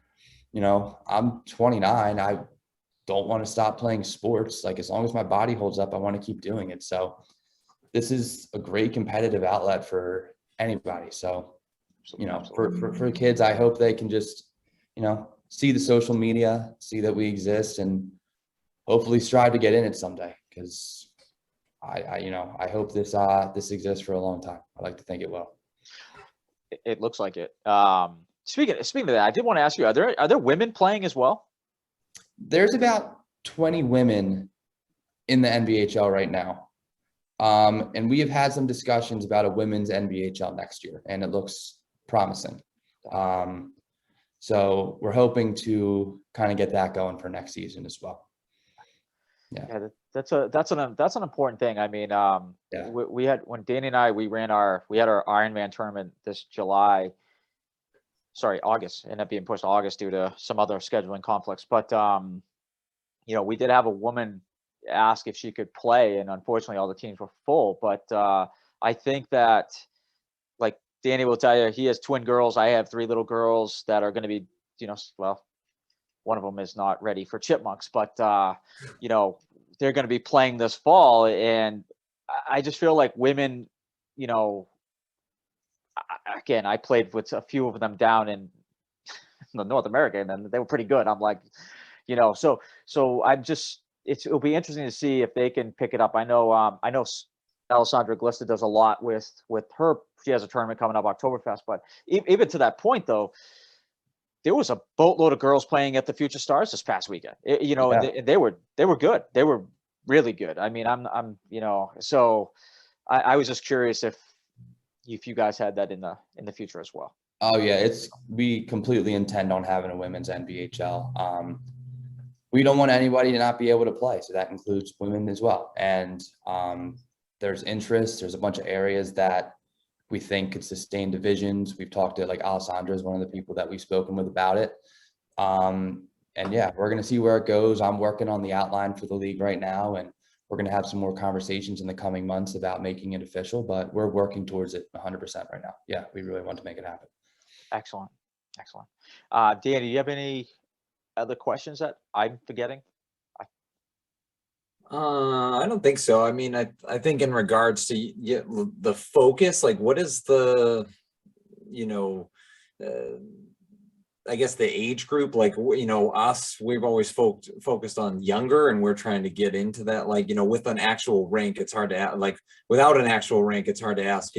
I'm 29. I don't want to stop playing sports. Like as long as my body holds up, I want to keep doing it. So this is a great competitive outlet for anybody. So, for kids, I hope they can just, see the social media, see that we exist, and hopefully strive to get in it someday. Because I hope this exists for a long time. I like to think it will.
It looks like it. Speaking of that, I did want to ask you: are there women playing as well?
There's about 20 women in the NBHL right now. And we have had some discussions about a women's NBHL next year, and it looks promising. So we're hoping to kind of get that going for next season as well.
Yeah, that's an important thing. I mean, we had, when Danny and I, we had our Ironman tournament this August, ended up being pushed to August due to some other scheduling conflicts. But, we did have a woman ask if she could play, and unfortunately all the teams were full. But I think that, like Danny will tell you, he has twin girls. I have 3 little girls that are going to be, well, one of them is not ready for chipmunks, but, they're going to be playing this fall. And I just feel like women, again, I played with a few of them down in North America, and they were pretty good. I'm like, so I'm just, it'll be interesting to see if they can pick it up. I know Alessandra Glista does a lot with her. She has a tournament coming up, Oktoberfest. But even to that point, though, there was a boatload of girls playing at the Future Stars this past weekend. And they were good. They were really good. I mean, so I was just curious if you guys had that in the future as well.
Oh yeah, we completely intend on having a women's NBHL. We don't want anybody to not be able to play, so that includes women as well. And there's interest. There's a bunch of areas that we think could sustain divisions. We've talked to, like, Alessandra is one of the people that we've spoken with about it. And yeah, we're going to see where it goes. I'm working on the outline for the league right now, and we're going to have some more conversations in the coming months about making it official, but we're working towards it 100% right now. Yeah, we really want to make it happen.
Excellent. Dan, do you have any other questions that I'm forgetting?
I don't think so. I mean, I think in regards to the focus, like what is the, I guess the age group, like, us, we've always focused on younger, and we're trying to get into that, like, with an actual rink, it's hard to like, without an actual rink, it's hard to ask,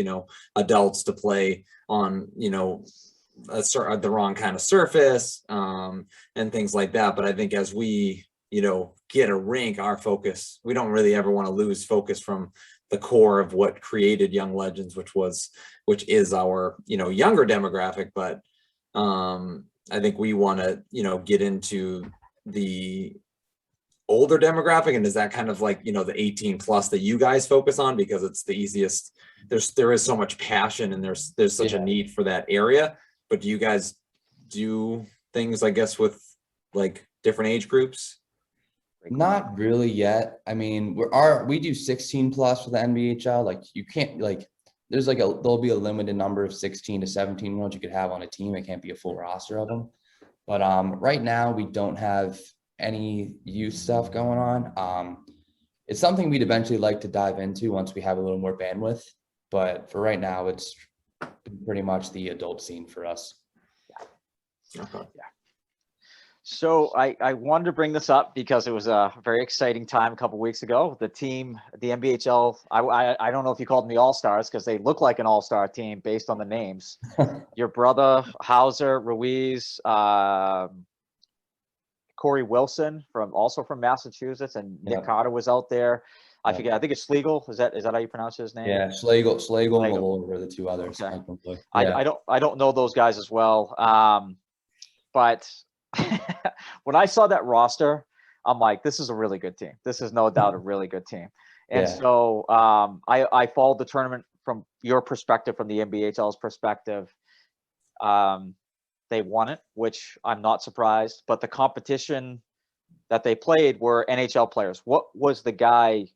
adults to play on, the wrong kind of surface, and things like that. But I think as we, get a rink, our focus, we don't really ever want to lose focus from the core of what created Young Legends, which is our, younger demographic. But I think we want to, get into the older demographic. And is that kind of like, the 18 plus that you guys focus on, because it's the easiest? There is so much passion, and there's such a need for that area. But do you guys do things, I guess, with like different age groups?
Not really yet. I mean, we do 16 plus for the NBHL. Like you can't, like, there'll be a limited number of 16 to 17 year olds you could have on a team. It can't be a full roster of them. But right now we don't have any youth stuff going on. It's something we'd eventually like to dive into once we have a little more bandwidth. But for right now, it's pretty much the adult scene for us.
Yeah. So I wanted to bring this up because it was a very exciting time a couple weeks ago. The team, the NBHL, I don't know if you called them the All-Stars, because they look like an all-star team based on the names. Your brother, Hauser, Ruiz, Corey Wilson also from Massachusetts, and Nick Carter was out there. I forget. I think it's Schlegel. Is that how you pronounce his name?
Yeah, Schlegel and Malone were the 2 others.
Okay. I don't know those guys as well. But when I saw that roster, I'm like, this is a really good team. This is no doubt a really good team. And
Yeah.
so I followed the tournament from your perspective, from the NBHL's perspective. They won it, which I'm not surprised. But the competition that they played were NHL players. What was the guy?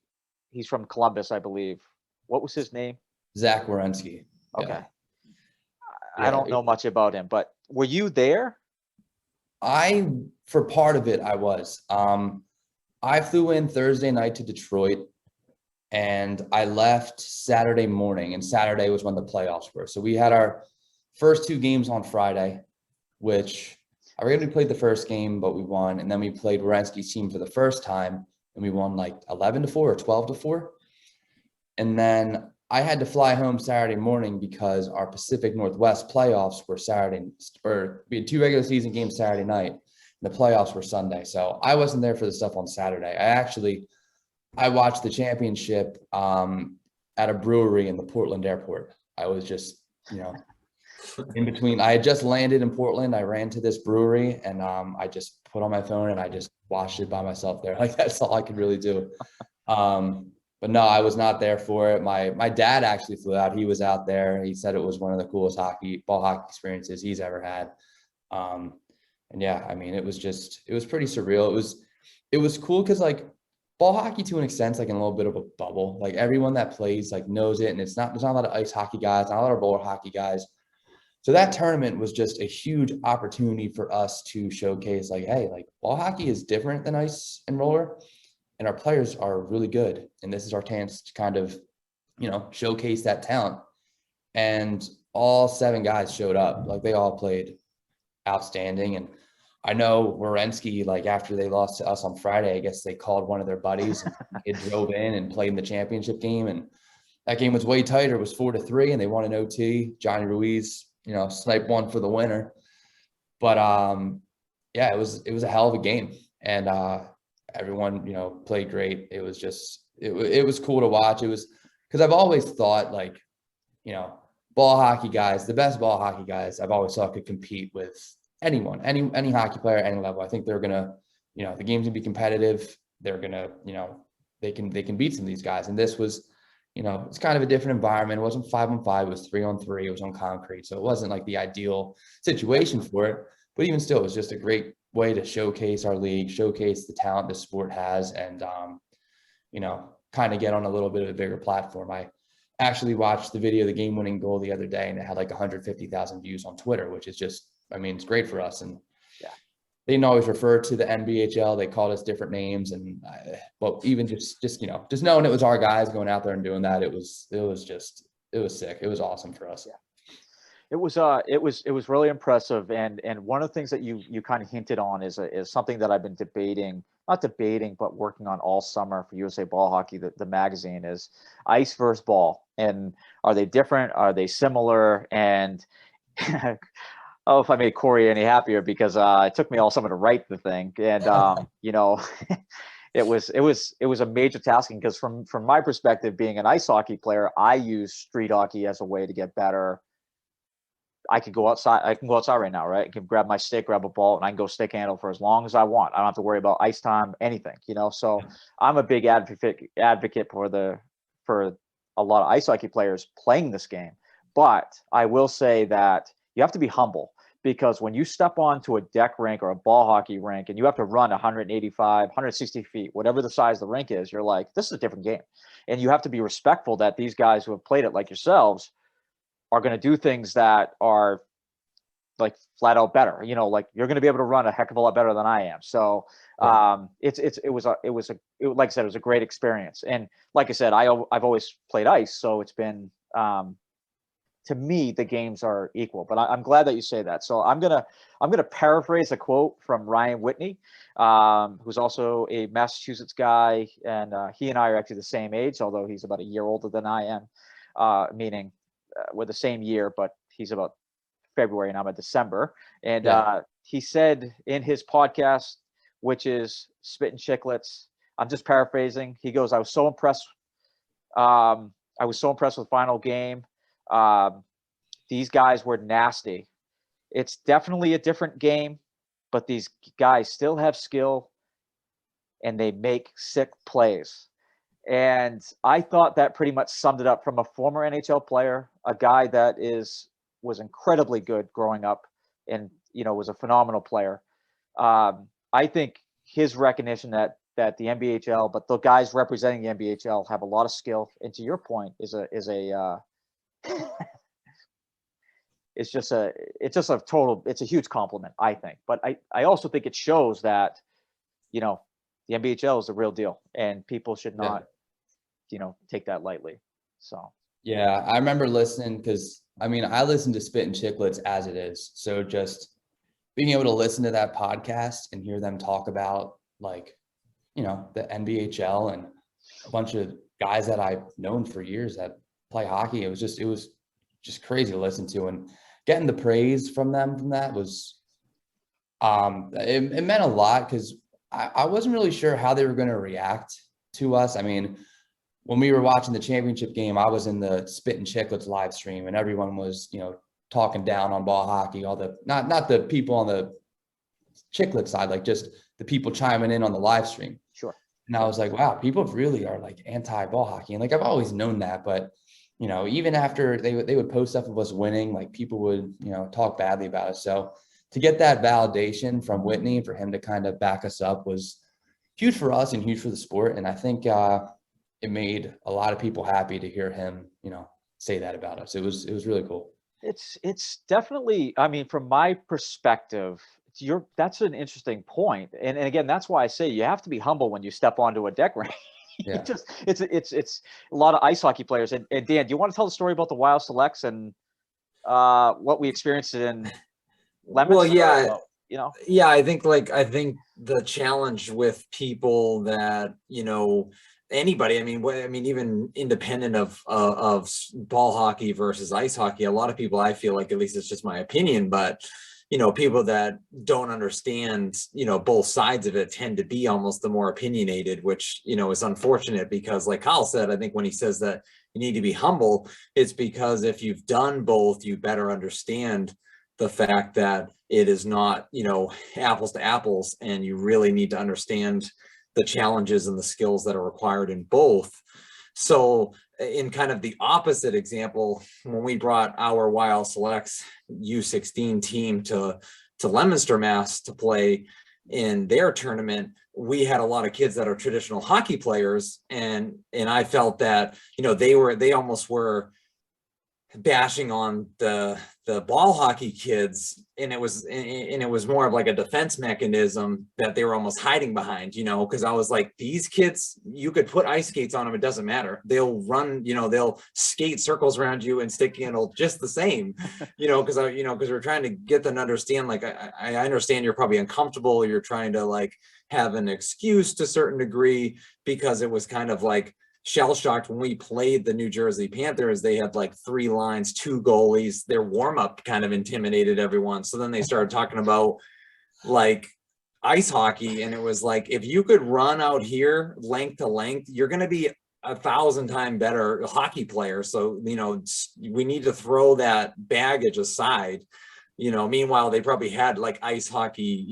He's from Columbus, I believe. What was his name?
Zach Werenski.
Okay.
Yeah.
I don't know much about him, but were you there?
For part of it, I was. I flew in Thursday night to Detroit, and I left Saturday morning, and Saturday was when the playoffs were. So we had our first 2 games on Friday, which I originally played the first game, but we won. And then we played Werenski's team for the first time, and we won like 11-4 or 12-4. And then I had to fly home Saturday morning because our Pacific Northwest playoffs were we had 2 regular season games Saturday night, and the playoffs were Sunday. So I wasn't there for the stuff on Saturday. I watched the championship at a brewery in the Portland airport. I was just, in between. I had just landed in Portland. I ran to this brewery, and I just put on my phone and I just watched it by myself there. Like, that's all I could really do. But no, I was not there for it. My dad actually flew out. He was out there. He said it was one of the coolest ball hockey experiences he's ever had. And yeah, I mean, it was pretty surreal. It was cool because, like, ball hockey, to an extent, like in a little bit of a bubble. Like, everyone that plays like knows it, and there's not a lot of ice hockey guys, not a lot of roller hockey guys. So that tournament was just a huge opportunity for us to showcase, like, hey, like, ball hockey is different than ice and roller, and our players are really good. And this is our chance to kind of, showcase that talent. And all 7 guys showed up. Like, they all played outstanding. And I know Werenski, like, after they lost to us on Friday, I guess they called one of their buddies and it drove in and played in the championship game. And that game was way tighter. It was 4-3, and they won an OT. Johnny Ruiz, sniped one for the winner. But yeah, it was a hell of a game. And everyone, played great. It was just, it was cool to watch. It was, because I've always thought, like, ball hockey guys, the best ball hockey guys I've always thought could compete with anyone, any hockey player at any level. I think they're gonna, the game's gonna be competitive. They're gonna, they can beat some of these guys. And this was, it's kind of a different environment. It wasn't 5-on-5, it was 3-on-3. It was on concrete. So it wasn't like the ideal situation for it, but even still, it was just a great way to showcase our league, showcase the talent this sport has, and, kind of get on a little bit of a bigger platform. I actually watched the video of the game-winning goal the other day, and it had like 150,000 views on Twitter, which is just, I mean, it's great for us. And
yeah,
they didn't always refer to the NBHL. They called us different names. And but even just knowing it was our guys going out there and doing that, it was sick. It was awesome for us.
Yeah. It was really impressive. And one of the things that you kind of hinted on is something that I've been but working on all summer for USA Ball Hockey, the magazine, is ice versus ball. And are they different? Are they similar? And oh, if I made Corey any happier, because it took me all summer to write the thing. And it was a major tasking, because from my perspective, being an ice hockey player, I use street hockey as a way to get better. I can go outside right now, right? I can grab my stick, grab a ball, and I can go stick handle for as long as I want. I don't have to worry about ice time, anything, So I'm a big advocate for a lot of ice hockey players playing this game. But I will say that you have to be humble, because when you step onto a deck rink or a ball hockey rink and you have to run 185, 160 feet, whatever the size of the rink is, you're like, this is a different game. And you have to be respectful that these guys who have played it, like yourselves, are going to do things that are like flat out better. Like, you're going to be able to run a heck of a lot better than I am. So it was like I said, it was a great experience. And like I said, I've always played ice, so it's been, to me, the games are equal. But I'm glad that you say that. So I'm gonna paraphrase a quote from Ryan Whitney, who's also a Massachusetts guy, and he and I are actually the same age, although he's about a year older than I am. Meaning we're the same year, but he's about February and I'm a December. And he said in his podcast, which is Spit and Chicklets, I'm just paraphrasing. He goes, I was so impressed with final game. These guys were nasty. It's definitely a different game, but these guys still have skill. and they make sick plays. And I thought that pretty much summed it up from a former NHL player, a guy that was incredibly good growing up and, was a phenomenal player. I think his recognition that the NBHL, but the guys representing the NBHL have a lot of skill. And to your point, it's just a huge compliment, I think. But I also think it shows that, the NBHL is the real deal, and people should not, take that lightly. So.
Yeah, I remember listening because, I listen to Spit and Chicklets as it is. So just being able to listen to that podcast and hear them talk about, like, the NBHL and a bunch of guys that I've known for years that play hockey, it was just crazy to listen to, and getting the praise from them from that was, it meant a lot, because I wasn't really sure how they were going to react to us. When we were watching the championship game, I was in the Spit and Chicklets live stream, and everyone was, talking down on ball hockey, all the, not the people on the Chicklet side, like just the people chiming in on the live stream.
Sure.
And I was like, wow, people really are like anti-ball hockey. And like, I've always known that, but even after they would post stuff of us winning, like people would, talk badly about us. So to get that validation from Whitney, for him to kind of back us up, was huge for us and huge for the sport. And I think it made a lot of people happy to hear him, say that about us. It was really cool.
It's definitely, from my perspective, that's an interesting point. And again, that's why I say you have to be humble when you step onto a deck range.
Yeah.
It's a lot of ice hockey players. And Dan, do you want to tell the story about the Wild Selects and what we experienced in Lemonster?
Well, yeah.
Yeah,
I think the challenge with people that, anybody, even independent of ball hockey versus ice hockey, a lot of people, I feel like, at least it's just my opinion, but people that don't understand, both sides of it tend to be almost the more opinionated, which, is unfortunate, because like Kyle said, I think when he says that you need to be humble, it's because if you've done both, you better understand the fact that it is not, apples to apples, and you really need to understand the challenges and the skills that are required in both. So in kind of the opposite example, when we brought our Wild Selects U16 team to Leominster, Mass to play in their tournament, we had a lot of kids that are traditional hockey players, and I felt that, they almost were bashing on the ball hockey kids, and it was more of like a defense mechanism that they were almost hiding behind, because I was like, these kids, you could put ice skates on them, it doesn't matter, they'll run, they'll skate circles around you and stick handle just the same, because we're trying to get them to understand, like, I understand you're probably uncomfortable, you're trying to like have an excuse to a certain degree, because it was kind of like shell-shocked when we played the New Jersey Panthers. They had like 3 lines, 2 goalies. Their warm-up kind of intimidated everyone. So then they started talking about like ice hockey, and it was like, if you could run out here length to length, you're going to be 1,000 times better hockey player. So, we need to throw that baggage aside. Meanwhile, they probably had like ice hockey,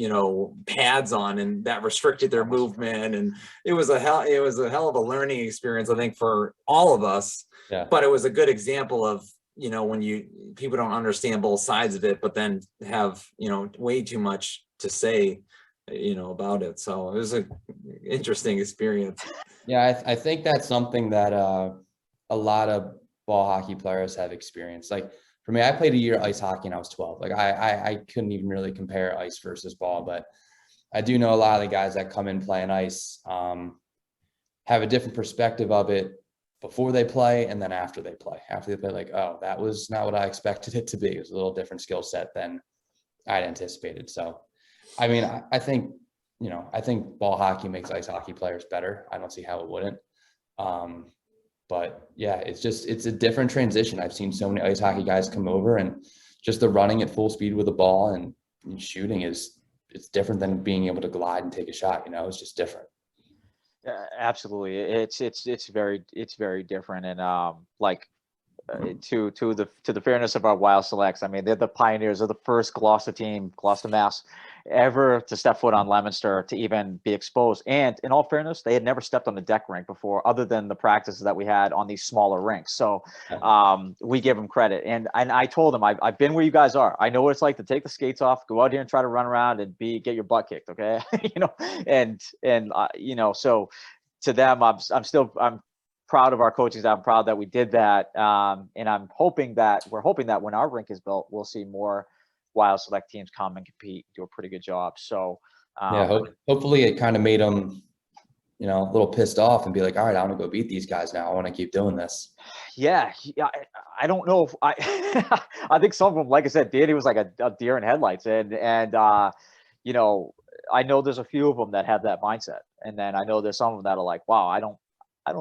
pads on, and that restricted their movement. And it was a hell of a learning experience, I think, for all of us.
Yeah.
But it was a good example of, when people don't understand both sides of it, but then have, way too much to say, about it. So it was an interesting experience.
Yeah, I think that's something that a lot of ball hockey players have experienced. Like, for me, I played a year of ice hockey and I was 12. Like I couldn't even really compare ice versus ball, but I do know a lot of the guys that come in playing ice have a different perspective of it before they play and then after they play. After they play, like, oh, that was not what I expected it to be. It was a little different skill set than I'd anticipated. So, I think ball hockey makes ice hockey players better. I don't see how it wouldn't. But yeah, it's a different transition. I've seen so many ice hockey guys come over, and just the running at full speed with the ball and shooting it's different than being able to glide and take a shot. It's just different.
Absolutely. It's very different. And like to the fairness of our Wild Selects. I mean, they're the pioneers of the first Gloucester team, Gloucester, Mass, ever to step foot on Leominster to even be exposed. And in all fairness, they had never stepped on the deck rink before, other than the practices that we had on these smaller rinks. So we give them credit. And I told them, I've been where you guys are. I know what it's like to take the skates off, go out here and try to run around and get your butt kicked. Okay, so to them, I'm proud of our coaches. I'm proud that we did that. And we're hoping that when our rink is built, we'll see more Wild Select teams come and compete, do a pretty good job. So
hopefully it kind of made them, a little pissed off and be like, all right, I want to go beat these guys now. I want to keep doing this.
Yeah. I don't know if I think some of them, like I said, Danny was like a deer in headlights. And I know there's a few of them that have that mindset. And then I know there's some of them that are like, wow, I don't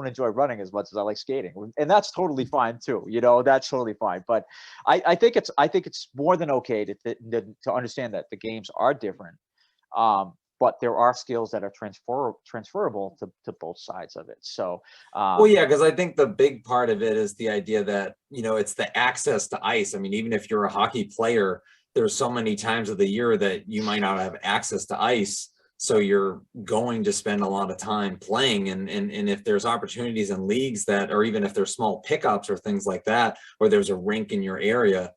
enjoy running as much as I like skating, and that's totally fine too. That's totally fine. But I think it's more than okay to understand that the games are different, but there are skills that are transferable to both sides of it. So,
because I think the big part of it is the idea that it's the access to ice. I mean, even if you're a hockey player, there's so many times of the year that you might not have access to ice. So you're going to spend a lot of time playing, and if there's opportunities in leagues that, or even if there's small pickups or things like that, or there's a rink in your area,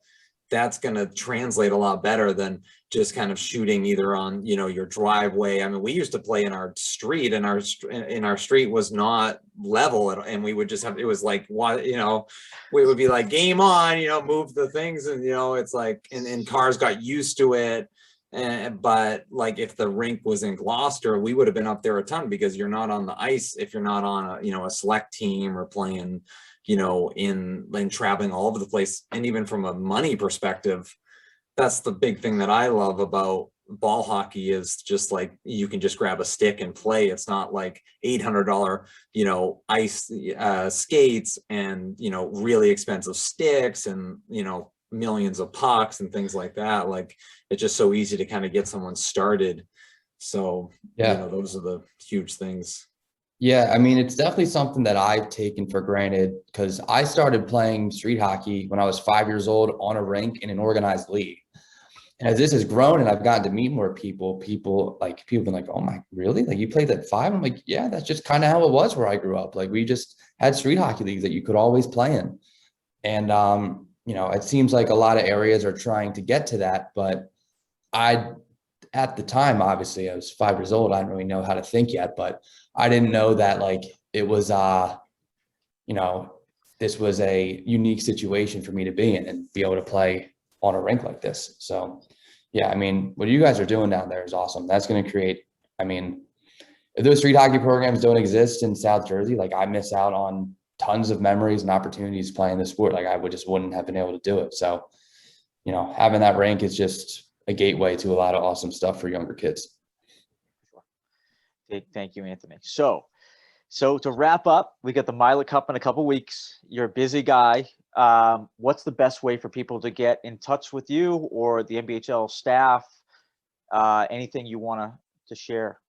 that's going to translate a lot better than just kind of shooting either on, your driveway. I mean, we used to play in our street, and our street was not level, and we would just have, it was like, what, we would be like, game on, move the things. And, it's like, and cars got used to it. But like if the rink was in Gloucester, we would have been up there a ton, because you're not on the ice if you're not on a select team or playing, in traveling all over the place. And even from a money perspective, that's the big thing that I love about ball hockey, is just like you can just grab a stick and play. It's not like $800 ice skates and really expensive sticks and millions of pucks and things like that. Like, it's just so easy to kind of get someone started. So those are the huge things.
I mean, it's definitely something that I've taken for granted, because I started playing street hockey when I was 5 years old on a rink in an organized league. And as this has grown and I've gotten to meet more people have been like, oh my, really? Like, you played at 5? I'm like, yeah, that's just kind of how it was where I grew up. Like, we just had street hockey leagues that you could always play in. And it seems like a lot of areas are trying to get to that, but at the time, obviously I was 5 years old. I didn't really know how to think yet, but I didn't know that like it was, this was a unique situation for me to be in and be able to play on a rink like this. So I mean, what you guys are doing down there is awesome. That's going to create, if those street hockey programs don't exist in South Jersey, like, I miss out on tons of memories and opportunities playing the sport. Like, I wouldn't have been able to do it. So, having that rink is just a gateway to a lot of awesome stuff for younger kids.
Thank you, Anthony. So to wrap up, we got the Mylec Cup in a couple weeks. You're a busy guy. What's the best way for people to get in touch with you or the NBHL staff? Anything you want to share?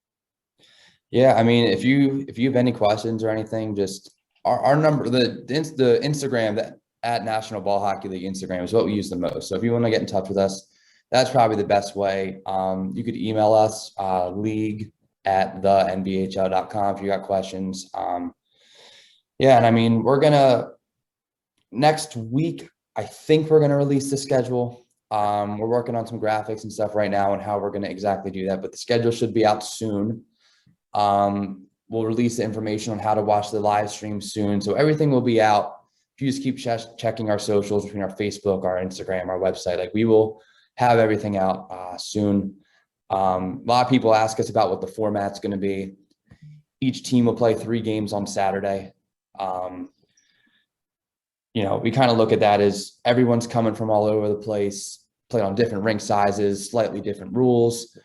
Yeah, I mean, if you have any questions or anything, just our number, the Instagram, that at National Ball Hockey League Instagram, is what we use the most. So if you want to get in touch with us, that's probably the best way. You could email us, league@thenbhl.com if you got questions. And I mean, next week, I think we're going to release the schedule. We're working on some graphics and stuff right now and how we're going to exactly do that, but the schedule should be out soon. We'll release the information on how to watch the live stream soon. So everything will be out. If you just keep checking our socials between our Facebook, our Instagram, our website, like, we will have everything out soon. A lot of people ask us about what the format's going to be. Each team will play 3 games on Saturday. We kind of look at that as everyone's coming from all over the place, playing on different rink sizes, slightly different rules.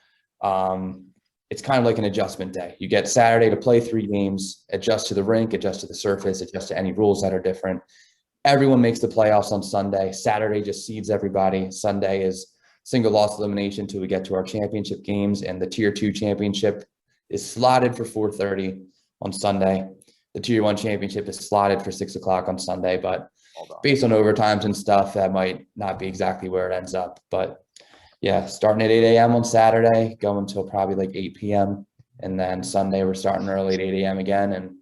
It's kind of like an adjustment day. You get Saturday to play 3 games, adjust to the rink, adjust to the surface, adjust to any rules that are different. Everyone makes the playoffs on Sunday. Saturday just seeds everybody. Sunday is single loss elimination till we get to our championship games, and the Tier 2 championship is slotted for 4:30 on Sunday. The Tier 1 championship is slotted for 6 o'clock on Sunday, but based on overtimes and stuff, that might not be exactly where it ends up. But yeah, starting at 8 a.m. on Saturday, going till probably like 8 p.m. And then Sunday, we're starting early at 8 a.m. again and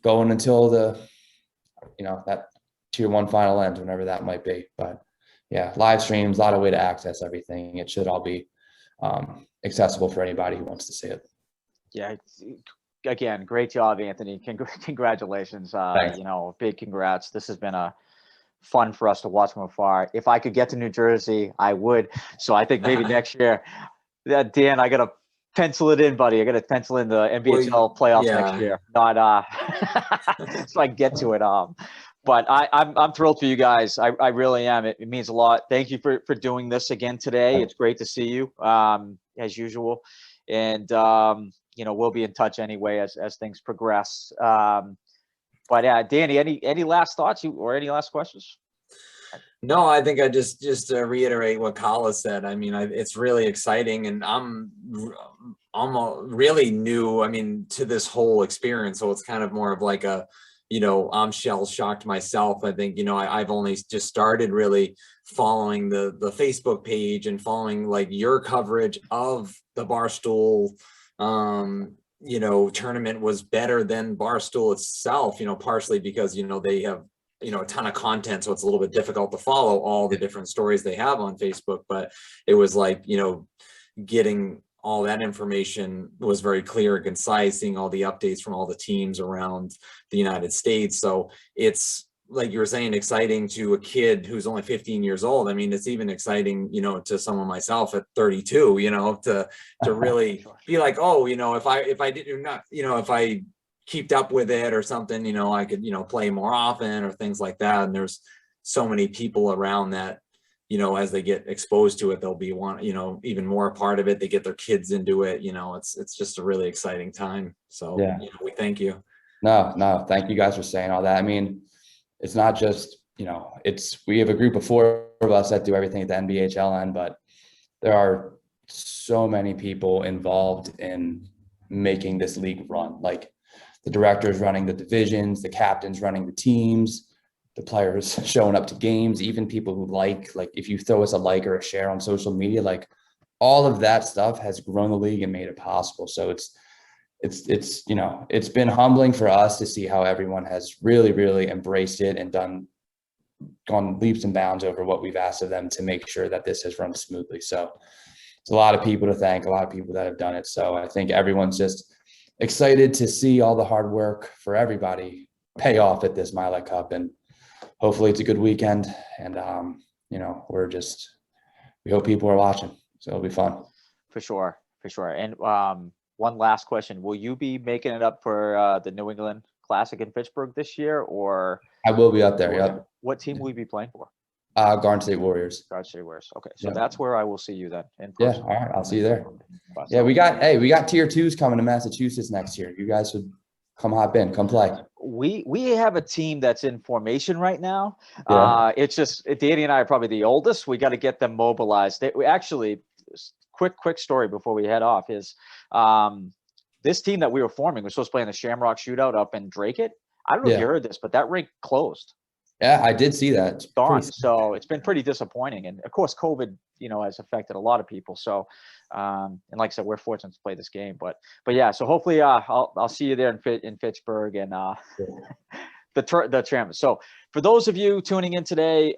going until the, that tier 1 final ends, whenever that might be. But yeah, live streams, a lot of way to access everything. It should all be accessible for anybody who wants to see it.
Yeah. Again, great job, Anthony. Congratulations. Big congrats. This has been fun for us to watch from afar. If I could get to New Jersey, I would. So I think maybe next year, Dan, I got to pencil it in, buddy. I got to pencil in the NBHL playoffs next year. Not so I can get to it. But I'm thrilled for you guys. I really am. It means a lot. Thank you for doing this again today. It's great to see you, as usual. And we'll be in touch anyway as things progress. But Danny, any last thoughts or any last questions?
No, I think I just to reiterate what Kala said. I mean, it's really exciting, and I'm really new, to this whole experience. So it's kind of more of like I'm shell shocked myself. I think, I've only just started really following the Facebook page and following like your coverage of the Barstool tournament was better than Barstool itself, partially because, they have, a ton of content. So it's a little bit difficult to follow all the different stories they have on Facebook, but it was like, getting all that information was very clear and concise, seeing all the updates from all the teams around the United States. So it's, like you were saying, exciting to a kid who's only 15 years old. It's even exciting, to someone myself at 32, to really be like, oh, if I did not, if I kept up with it or something, I could, play more often or things like that. And there's so many people around that, as they get exposed to it, they'll be even more a part of it. They get their kids into it. It's just a really exciting time. So
yeah,
we thank you.
No, thank you guys for saying all that. It's not just, we have a group of 4 of us that do everything at the NBHL end, but there are so many people involved in making this league run. Like the directors running the divisions, the captains running the teams, the players showing up to games, even people who like if you throw us a like or a share on social media, like all of that stuff has grown the league and made it possible. So it's been humbling for us to see how everyone has really, really embraced it and gone leaps and bounds over what we've asked of them to make sure that this has run smoothly. So it's a lot of people to thank, a lot of people that have done it. So I think everyone's just excited to see all the hard work for everybody pay off at this Mylec Cup, and hopefully it's a good weekend. And we hope people are watching, so it'll be fun.
For sure. And one last question: will you be making it up for the New England Classic in Pittsburgh this year, or?
I will be up there. Yep.
What team will you be playing for?
Garden State Warriors.
Garden State Warriors. Okay, so that's where I will see you then.
Yeah, all right, I'll see you there. Yeah, we got tier 2s coming to Massachusetts next year. You guys should come hop in, come play.
We have a team that's in formation right now.
Yeah.
It's just Danny and I are probably the oldest. We got to get them mobilized. We actually, quick story before we head off is this team that we were forming was supposed to play in the Shamrock Shootout up in Drake-it. I don't know if you heard this, but that rink closed.
Yeah, I did see that.
It's gone. So it's been pretty disappointing. And of course, COVID, has affected a lot of people. So, and like I said, we're fortunate to play this game, but yeah, so hopefully I'll see you there in Pittsburgh and the tournament. So for those of you tuning in today,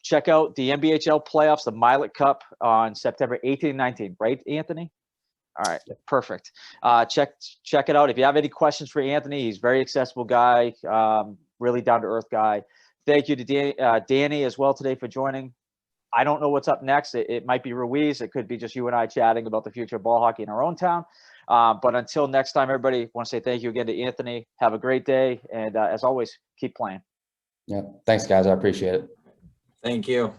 check out the NBHL playoffs, the Mylec Cup on September 18 and 19, right, Anthony? All right, perfect. Check it out. If you have any questions for Anthony, he's a very accessible guy, really down to earth guy. Thank you to Danny as well today for joining. I don't know what's up next. It might be Ruiz. It could be just you and I chatting about the future of ball hockey in our own town. But until next time, everybody, want to say thank you again to Anthony. Have a great day. And as always, keep playing.
Yeah. Thanks, guys. I appreciate it.
Thank you.